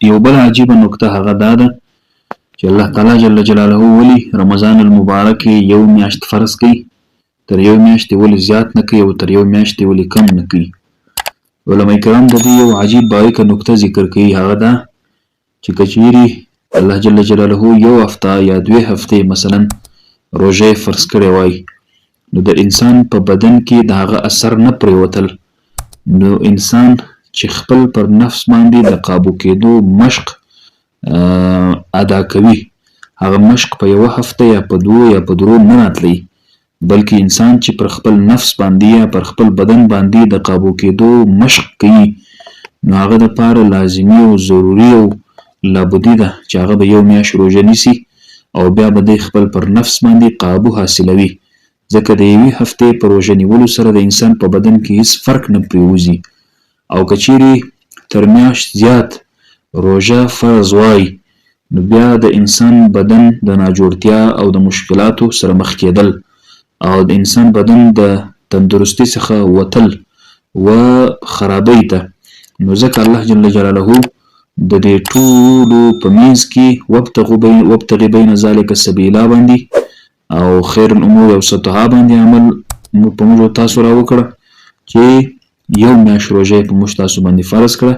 یو بل عجیبه نکته هغه دا ده چې الله تعالی جل جلاله ولي رمضان المبارک یو میاشت فرض کړي، تر یو میاشتې ولې زیات نه کوي او تر یو میاشتې ولې کم نه کوي. علماء کرام د دې یو عجیب باریکه نکته ذکر کوي، هغه دا چې که چیرې الله جل جلاله یو هفته یا 2 هفتې مثلا روژه فرض کړې وای، نو د انسان په بدن کې د هغه اثر نه پرېوتل، نو انسان چې خپل پر نفس باندې د قابو کېدو مشق ادا کوي، هغه مشق په یو هفته یا په 2 یا په 3 نه راتلی، بلکې انسان چې پر خپل نفس باندې یا پر خپل بدن باندې د قابو کېدو مشق کوي، نو هغه دپاره لازمي او ضروري او لابدي ده چې هغه به یو میاشت روژه نیسي او بیا به دی خپل پر نفس باندې قابو حاصلوي، ځکه د یوې هفتې په روژه نیولو سره د انسان په بدن کې هیڅ فرق نه پرېوځي. او که چیرې تر میاشت زیات روژه فرض وای، نو بیا د انسان بدن د ناجوړتیا او د مشکلاتو سره مخ کېدل او د انسان بدن د تندرستي څخه وتل و خرابۍ ته، نو ځکه الله جل جلاله د دې ټولو په منځ کې وابتغ بین ذلک سبیلا باندې او خیر الامور اوسطها باندې عمل په موږ تاسو راوکړه چې یو میاشت روژه په موږ تاسو باندې فرض کړه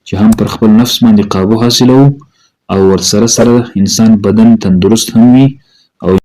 چې هم پر خپل نفس باندې قابو حاصلو او ورسره سره انسان بدن تندرست هم وي